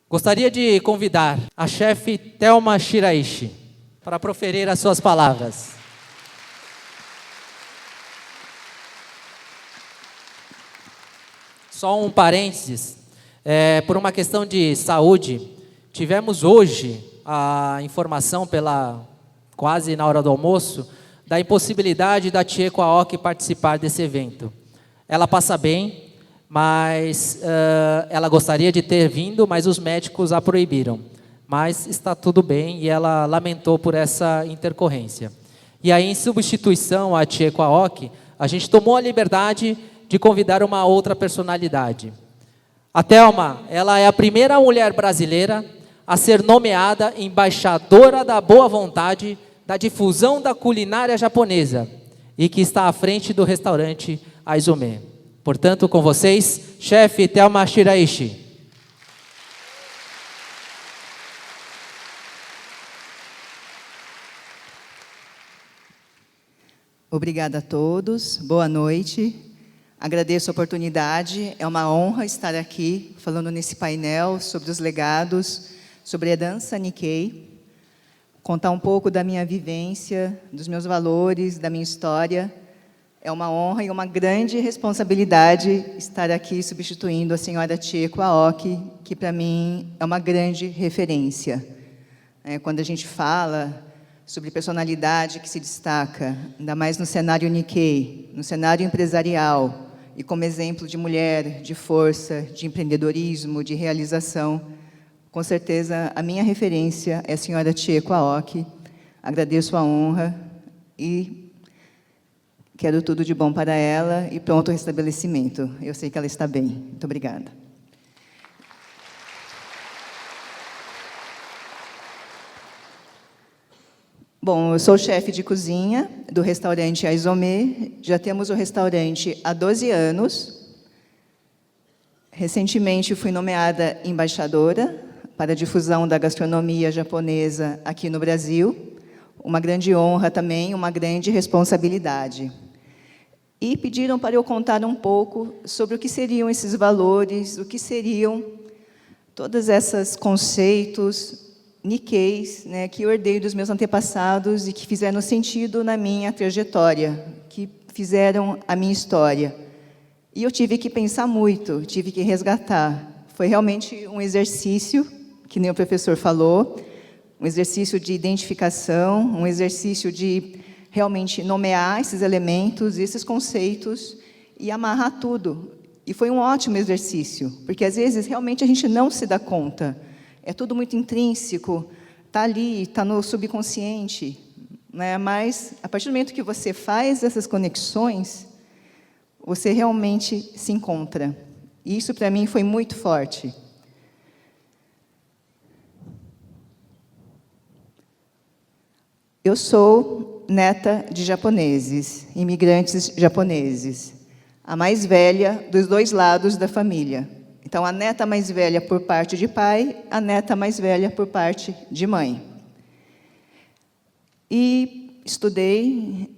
Gostaria de convidar a chefe Thelma Shiraishi para proferir as suas palavras. Só um parênteses, por uma questão de saúde, tivemos hoje a informação quase na hora do almoço, da impossibilidade da Chieko Aoki participar desse evento. Ela passa bem, mas ela gostaria de ter vindo, mas os médicos a proibiram. Mas está tudo bem e ela lamentou por essa intercorrência. E aí, em substituição à Chieko Aoki, a gente tomou a liberdade de convidar uma outra personalidade. A Thelma, ela é a primeira mulher brasileira a ser nomeada embaixadora da boa vontade da difusão da culinária japonesa e que está à frente do restaurante Aizume. Portanto, com vocês, chefe Thelma Shiraishi. Obrigada a todos, boa noite. Agradeço a oportunidade, é uma honra estar aqui falando nesse painel sobre os legados, sobre a dança Nikkei, contar um pouco da minha vivência, dos meus valores, da minha história. É uma honra e uma grande responsabilidade estar aqui substituindo a senhora Chieko Aoki, que para mim é uma grande referência. Quando a gente fala sobre personalidade que se destaca, ainda mais no cenário Nikkei, no cenário empresarial, e como exemplo de mulher, de força, de empreendedorismo, de realização, com certeza a minha referência é a senhora Chieko Aoki. Agradeço a honra e quero tudo de bom para ela e pronto restabelecimento. Eu sei que ela está bem. Muito obrigada. Bom, eu sou chefe de cozinha do restaurante Aizume. Já temos o restaurante há 12 anos. Recentemente fui nomeada embaixadora para a difusão da gastronomia japonesa aqui no Brasil. Uma grande honra também, uma grande responsabilidade. E pediram para eu contar um pouco sobre o que seriam esses valores, o que seriam todos esses conceitos Nikkeis, que eu herdei dos meus antepassados e que fizeram sentido na minha trajetória, que fizeram a minha história. E eu tive que pensar muito, tive que resgatar. Foi realmente um exercício, que nem o professor falou, um exercício de identificação, um exercício de realmente nomear esses elementos, esses conceitos e amarrar tudo. E foi um ótimo exercício, porque às vezes realmente a gente não se dá conta. É tudo muito intrínseco, está ali, está no subconsciente, mas a partir do momento que você faz essas conexões, você realmente se encontra. E isso para mim foi muito forte. Eu sou neta de japoneses, imigrantes japoneses, a mais velha dos dois lados da família. Então, a neta mais velha por parte de pai, a neta mais velha por parte de mãe. E estudei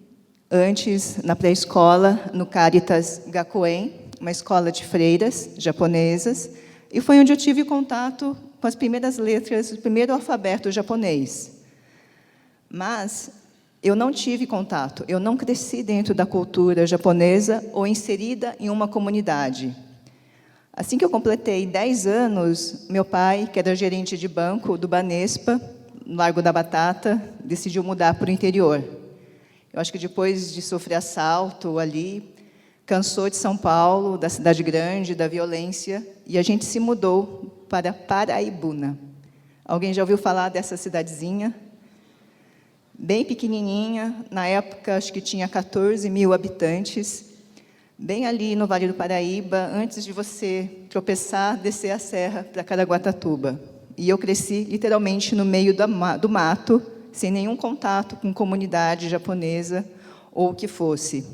antes na pré-escola, no Caritas Gakuen, uma escola de freiras japonesas, e foi onde eu tive contato com as primeiras letras, o primeiro alfabeto japonês. Mas eu não tive contato, eu não cresci dentro da cultura japonesa ou inserida em uma comunidade. Assim que eu completei 10 anos, meu pai, que era gerente de banco do Banespa, no Largo da Batata, decidiu mudar para o interior. Eu acho que depois de sofrer assalto ali, cansou de São Paulo, da cidade grande, da violência, e a gente se mudou para Paraibuna. Alguém já ouviu falar dessa cidadezinha? Bem pequenininha, na época acho que tinha 14 mil habitantes, bem ali no Vale do Paraíba, antes de você tropeçar, descer a serra para Caraguatatuba. E eu cresci literalmente no meio do mato, sem nenhum contato com comunidade japonesa ou o que fosse.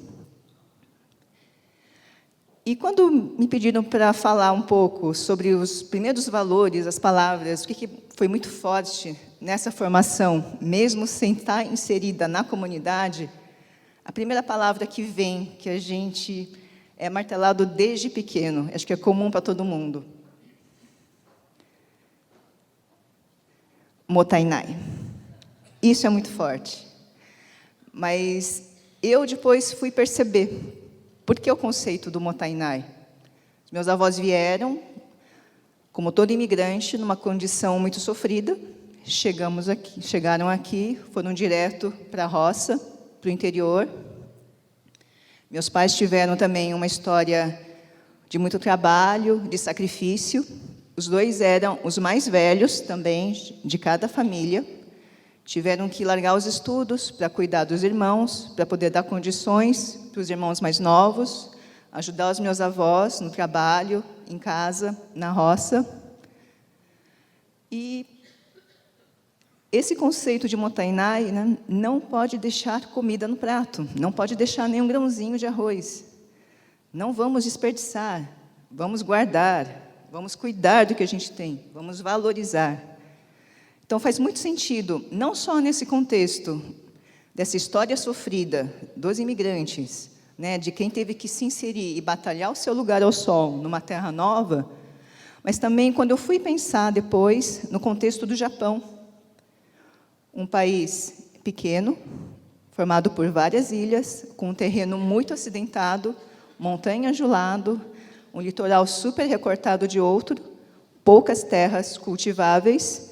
E quando me pediram para falar um pouco sobre os primeiros valores, as palavras, o que foi muito forte nessa formação, mesmo sem estar inserida na comunidade, a primeira palavra que vem, que a gente é martelado desde pequeno, acho que é comum para todo mundo. Motainai. Isso é muito forte. Mas eu depois fui perceber por que o conceito do Motainai. Meus avós vieram, como todo imigrante, numa condição muito sofrida. Chegaram aqui, foram direto para a roça, para o interior. Meus pais tiveram também uma história de muito trabalho, de sacrifício. Os dois eram os mais velhos também de cada família. Tiveram que largar os estudos para cuidar dos irmãos, para poder dar condições para os irmãos mais novos, ajudar os meus avós no trabalho, em casa, na roça. E esse conceito de Motainai, né, não pode deixar comida no prato, não pode deixar nenhum grãozinho de arroz. Não vamos desperdiçar, vamos guardar, vamos cuidar do que a gente tem, vamos valorizar. Então, faz muito sentido, não só nesse contexto dessa história sofrida dos imigrantes, né, de quem teve que se inserir e batalhar o seu lugar ao sol numa terra nova, mas também quando eu fui pensar depois no contexto do Japão, um país pequeno, formado por várias ilhas, com um terreno muito acidentado, montanha de um lado, um litoral super recortado de outro, poucas terras cultiváveis,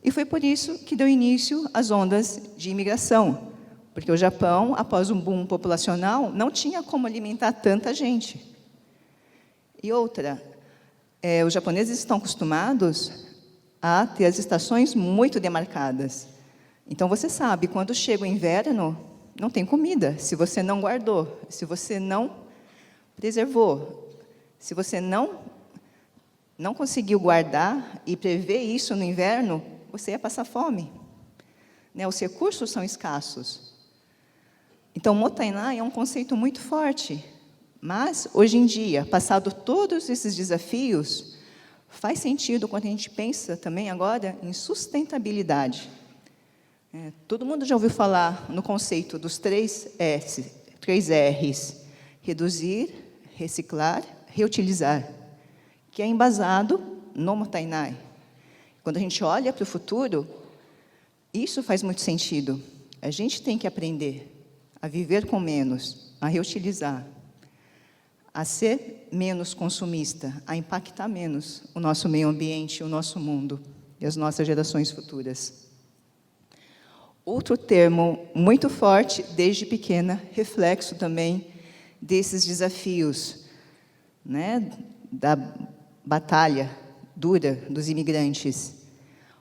e foi por isso que deu início às ondas de imigração, porque o Japão, após um boom populacional, não tinha como alimentar tanta gente. E outra, os japoneses estão acostumados a ter as estações muito demarcadas. Então, você sabe, quando chega o inverno, não tem comida, se você não guardou, se você não preservou, se você não conseguiu guardar e prever isso no inverno, você ia passar fome. Né? Os recursos são escassos. Então, Motainai é um conceito muito forte, mas, hoje em dia, passado todos esses desafios, faz sentido quando a gente pensa também agora em sustentabilidade. Todo mundo já ouviu falar no conceito dos 3 R's, reduzir, reciclar, reutilizar, que é embasado no Motainai. Quando a gente olha para o futuro, isso faz muito sentido. A gente tem que aprender a viver com menos, a reutilizar, a ser menos consumista, a impactar menos o nosso meio ambiente, o nosso mundo e as nossas gerações futuras. Outro termo muito forte, desde pequena, reflexo também desses desafios, né, da batalha dura dos imigrantes.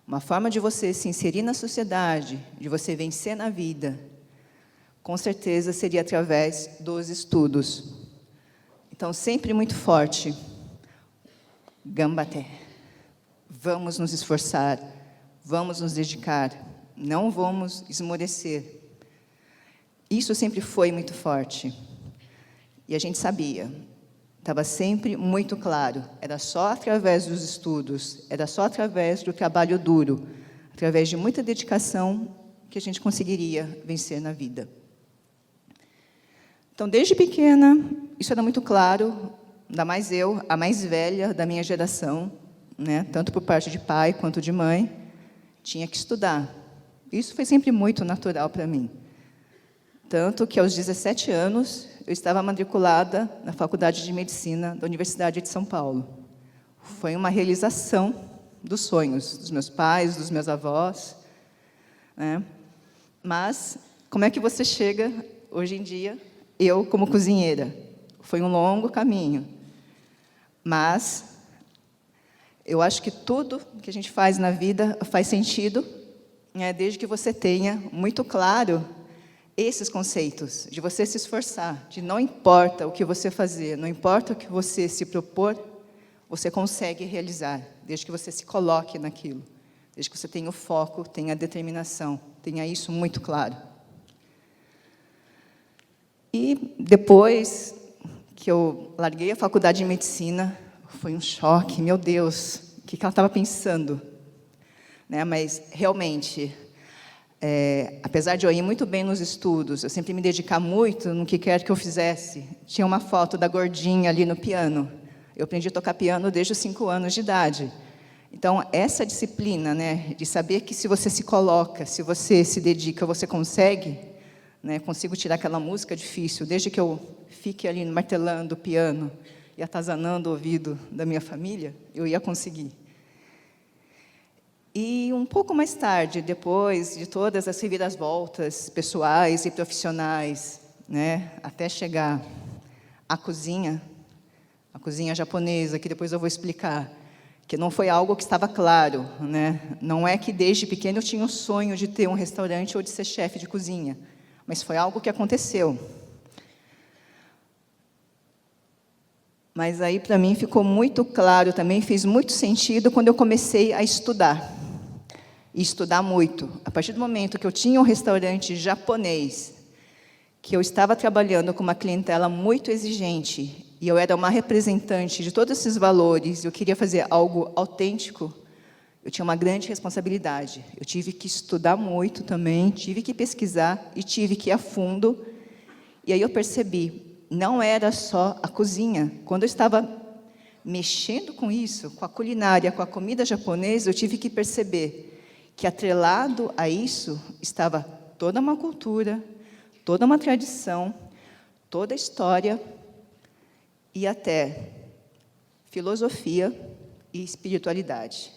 Uma forma de você se inserir na sociedade, de você vencer na vida, com certeza seria através dos estudos. Então, sempre muito forte, Gambaté. Vamos nos esforçar, vamos nos dedicar, não vamos esmorecer. Isso sempre foi muito forte. E a gente sabia, estava sempre muito claro, era só através dos estudos, era só através do trabalho duro, através de muita dedicação, que a gente conseguiria vencer na vida. Então, desde pequena, isso era muito claro, ainda mais eu, a mais velha da minha geração, né, tanto por parte de pai quanto de mãe, tinha que estudar. Isso foi sempre muito natural para mim. Tanto que, aos 17 anos, eu estava matriculada na Faculdade de Medicina da Universidade de São Paulo. Foi uma realização dos sonhos dos meus pais, dos meus avós. Né? Mas, como é que você chega, hoje em dia, eu como cozinheira? Foi um longo caminho. Mas eu acho que tudo que a gente faz na vida faz sentido, né, desde que você tenha muito claro esses conceitos, de você se esforçar, de não importa o que você fazer, não importa o que você se propor, você consegue realizar, desde que você se coloque naquilo, desde que você tenha o foco, tenha a determinação, tenha isso muito claro. E depois que eu larguei a faculdade de medicina, foi um choque, meu Deus, o que ela estava pensando? Né? Mas, realmente, apesar de eu ir muito bem nos estudos, eu sempre me dedicar muito no que quer que eu fizesse. Tinha uma foto da gordinha ali no piano. Eu aprendi a tocar piano desde os 5 anos de idade. Então, essa disciplina, né, de saber que se você se coloca, se você se dedica, você consegue, né, consigo tirar aquela música difícil, desde que eu fique ali martelando o piano e atazanando o ouvido da minha família, eu ia conseguir. E um pouco mais tarde, depois de todas as reviravoltas pessoais e profissionais, né, até chegar à cozinha, a cozinha japonesa, que depois eu vou explicar, que não foi algo que estava claro, né? Não é que desde pequeno eu tinha o sonho de ter um restaurante ou de ser chefe de cozinha, mas foi algo que aconteceu. Mas aí para mim ficou muito claro, também fez muito sentido quando eu comecei a estudar. E estudar muito. A partir do momento que eu tinha um restaurante japonês, que eu estava trabalhando com uma clientela muito exigente, e eu era uma representante de todos esses valores, e eu queria fazer algo autêntico, eu tinha uma grande responsabilidade. Eu tive que estudar muito também, tive que pesquisar e tive que ir a fundo. E aí eu percebi, não era só a cozinha. Quando eu estava mexendo com isso, com a culinária, com a comida japonesa, eu tive que perceber que atrelado a isso estava toda uma cultura, toda uma tradição, toda a história e até filosofia e espiritualidade.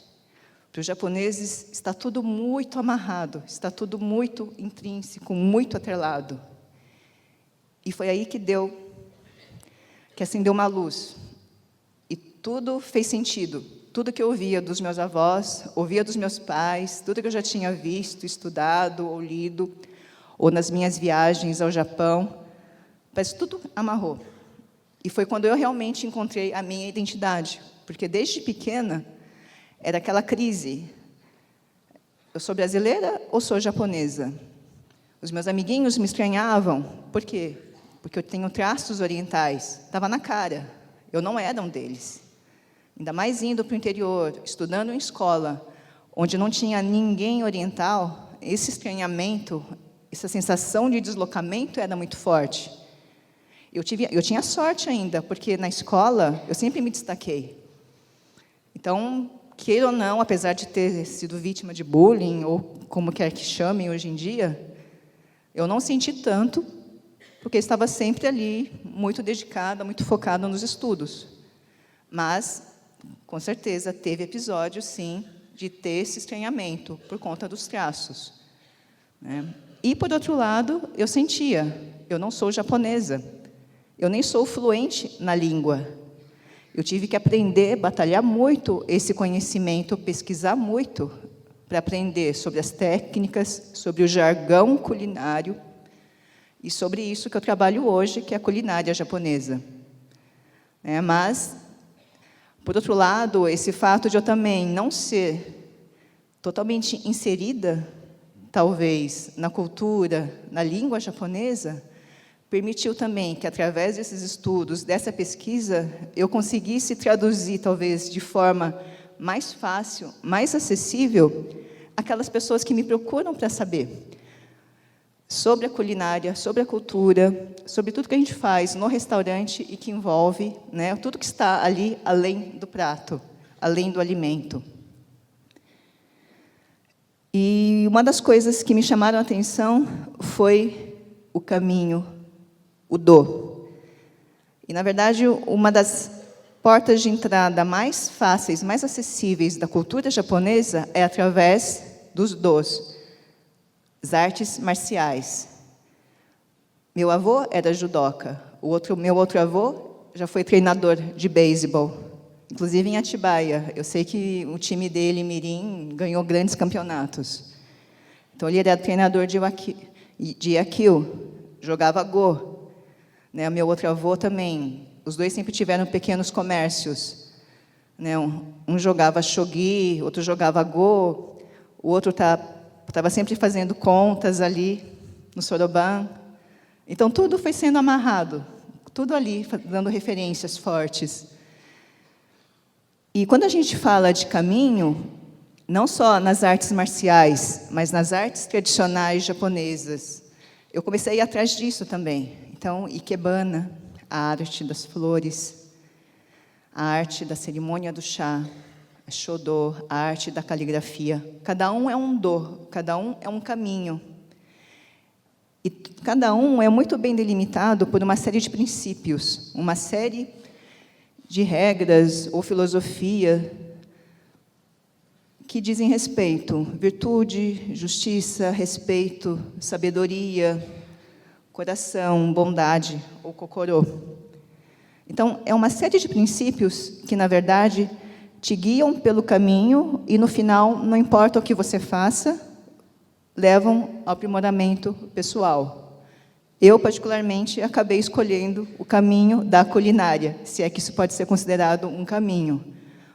Para os japoneses está tudo muito amarrado, está tudo muito intrínseco, muito atrelado. E foi aí que acendeu uma luz. E tudo fez sentido. Tudo que eu ouvia dos meus avós, ouvia dos meus pais, tudo que eu já tinha visto, estudado ou lido, ou nas minhas viagens ao Japão, parece que tudo amarrou. E foi quando eu realmente encontrei a minha identidade, porque desde pequena era aquela crise. Eu sou brasileira ou sou japonesa? Os meus amiguinhos me estranhavam. Por quê? Porque eu tenho traços orientais. Estava na cara. Eu não era um deles. Ainda mais indo para o interior, estudando em escola, onde não tinha ninguém oriental, esse estranhamento, essa sensação de deslocamento era muito forte. Eu tinha sorte ainda, porque na escola eu sempre me destaquei. Então, queira ou não, apesar de ter sido vítima de bullying, ou como quer que chamem hoje em dia, eu não senti tanto, porque estava sempre ali, muito dedicada, muito focada nos estudos. Mas, com certeza, teve episódios, sim, de ter esse estranhamento, por conta dos traços, né? E, por outro lado, eu sentia, eu não sou japonesa, eu nem sou fluente na língua. Eu tive que aprender, batalhar muito esse conhecimento, pesquisar muito, para aprender sobre as técnicas, sobre o jargão culinário, e sobre isso que eu trabalho hoje, que é a culinária japonesa. Mas, por outro lado, esse fato de eu também não ser totalmente inserida, talvez, na cultura, na língua japonesa, permitiu também que, através desses estudos, dessa pesquisa, eu conseguisse traduzir, talvez, de forma mais fácil, mais acessível, aquelas pessoas que me procuram para saber sobre a culinária, sobre a cultura, sobre tudo que a gente faz no restaurante e que envolve, né, tudo que está ali além do prato, além do alimento. E uma das coisas que me chamaram a atenção foi o caminho, o do. E, na verdade, uma das portas de entrada mais fáceis, mais acessíveis da cultura japonesa é através dos dos, as artes marciais. Meu avô era judoca, meu outro avô já foi treinador de beisebol, inclusive em Atibaia. Eu sei que o time dele, Mirim, ganhou grandes campeonatos. Então, ele era treinador de Yakyu, jogava go. Meu outro avô também, os dois sempre tiveram pequenos comércios. Um jogava shogi, outro jogava go, o outro estava sempre fazendo contas ali no soroban. Então, tudo foi sendo amarrado, tudo ali, dando referências fortes. E quando a gente fala de caminho, não só nas artes marciais, mas nas artes tradicionais japonesas, eu comecei a ir atrás disso também. Então, ikebana, a arte das flores, a arte da cerimônia do chá, a Shodo, a arte da caligrafia. Cada um é um do, cada um é um caminho. E cada um é muito bem delimitado por uma série de princípios, uma série de regras ou filosofia que dizem respeito, virtude, justiça, respeito, sabedoria, coração, bondade ou kokorô. Então, é uma série de princípios que, na verdade, te guiam pelo caminho e, no final, não importa o que você faça, levam ao aprimoramento pessoal. Eu, particularmente, acabei escolhendo o caminho da culinária, se é que isso pode ser considerado um caminho,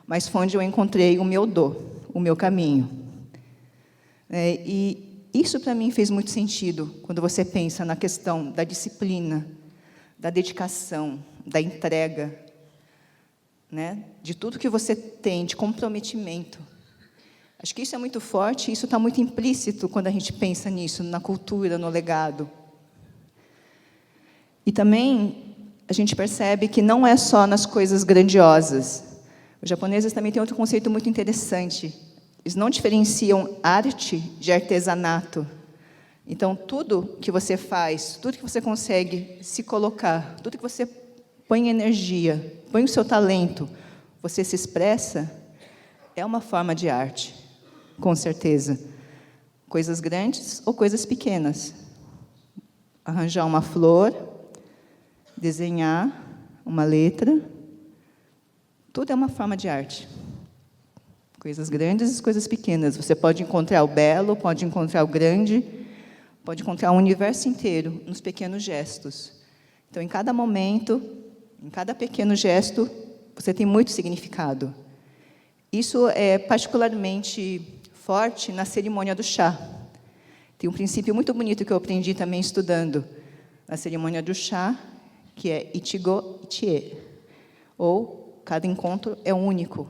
mas foi onde eu encontrei o meu o meu caminho. E isso, para mim, fez muito sentido, quando você pensa na questão da disciplina, da dedicação, da entrega, né, de tudo que você tem, de comprometimento. Acho que isso é muito forte, isso está muito implícito quando a gente pensa nisso, na cultura, no legado. E também a gente percebe que não é só nas coisas grandiosas. Os japoneses também têm outro conceito muito interessante. Eles não diferenciam arte de artesanato. Então, tudo que você faz, tudo que você consegue se colocar, tudo que você põe energia, põe o seu talento, você se expressa, é uma forma de arte. Com certeza. Coisas grandes ou coisas pequenas. Arranjar uma flor, desenhar uma letra, tudo é uma forma de arte. Coisas grandes e coisas pequenas. Você pode encontrar o belo, pode encontrar o grande, pode encontrar o universo inteiro nos pequenos gestos. Então, em cada momento, em cada pequeno gesto, você tem muito significado. Isso é particularmente forte na cerimônia do chá. Tem um princípio muito bonito que eu aprendi também estudando na cerimônia do chá, que é Ichigo Ichie, ou cada encontro é único.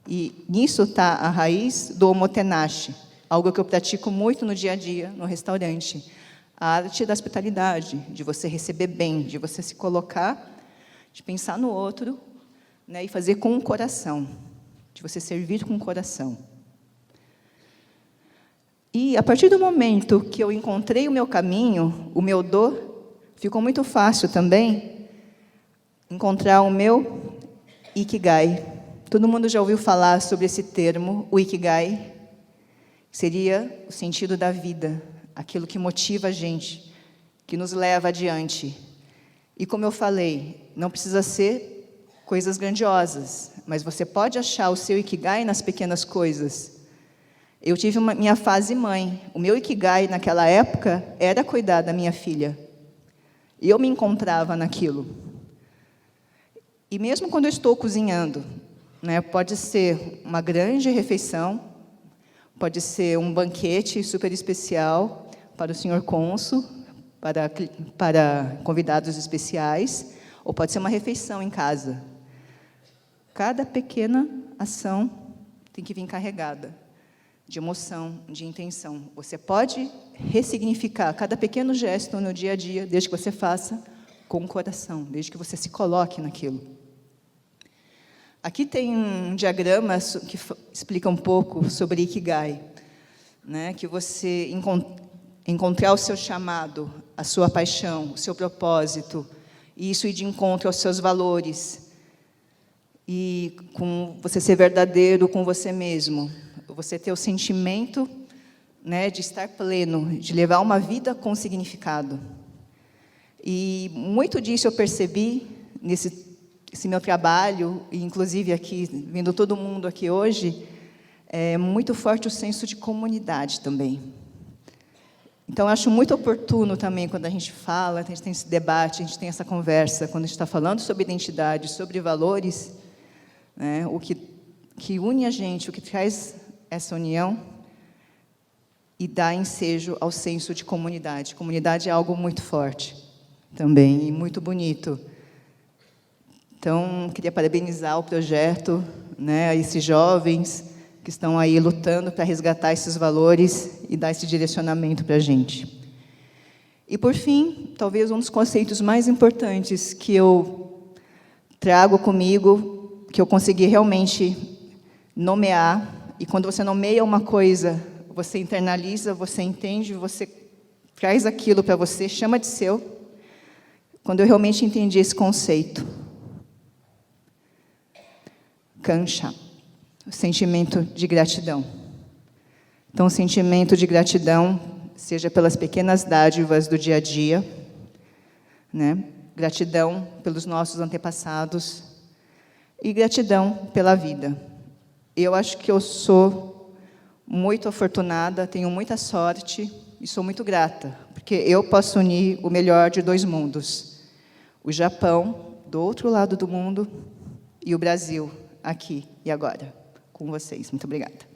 E nisso está a raiz do omotenashi, algo que eu pratico muito no dia a dia, no restaurante. A arte da hospitalidade, de você receber bem, de você se colocar, de pensar no outro, né, e fazer com o coração, de você servir com o coração. E, a partir do momento que eu encontrei o meu caminho, o meu ficou muito fácil também encontrar o meu Ikigai. Todo mundo já ouviu falar sobre esse termo, o Ikigai. Seria o sentido da vida, aquilo que motiva a gente, que nos leva adiante. E, como eu falei, não precisa ser coisas grandiosas, mas você pode achar o seu Ikigai nas pequenas coisas. Eu tive minha fase mãe. O meu Ikigai, naquela época, era cuidar da minha filha. E eu me encontrava naquilo. E mesmo quando eu estou cozinhando, né, pode ser uma grande refeição, pode ser um banquete super especial para o senhor cônsul, para convidados especiais, ou pode ser uma refeição em casa. Cada pequena ação tem que vir carregada de emoção, de intenção. Você pode ressignificar cada pequeno gesto no dia a dia, desde que você faça com o coração, desde que você se coloque naquilo. Aqui tem um diagrama que explica um pouco sobre Ikigai, né? Que você encontrar o seu chamado, a sua paixão, o seu propósito, e isso ir de encontro aos seus valores, e com você ser verdadeiro com você mesmo, você ter o sentimento, né, de estar pleno, de levar uma vida com significado. E muito disso eu percebi nesse meu trabalho, e inclusive aqui, vendo todo mundo aqui hoje, é muito forte o senso de comunidade também. Então, eu acho muito oportuno também, quando a gente fala, a gente tem esse debate, a gente tem essa conversa, quando a gente está falando sobre identidade, sobre valores, né, o que une a gente, o que traz essa união e dá ensejo ao senso de comunidade. Comunidade é algo muito forte também e muito bonito. Então, queria parabenizar o projeto, né, a esses jovens que estão aí lutando para resgatar esses valores e dar esse direcionamento para a gente. E, por fim, talvez um dos conceitos mais importantes que eu trago comigo, que eu consegui realmente nomear, e quando você nomeia uma coisa, você internaliza, você entende, você traz aquilo para você, chama de seu. Quando eu realmente entendi esse conceito. Kancha, o sentimento de gratidão. Então, o sentimento de gratidão, seja pelas pequenas dádivas do dia a dia, né? Gratidão pelos nossos antepassados e gratidão pela vida. Eu acho que eu sou muito afortunada, tenho muita sorte e sou muito grata, porque eu posso unir o melhor de dois mundos. O Japão, do outro lado do mundo, e o Brasil, aqui e agora, com vocês. Muito obrigada.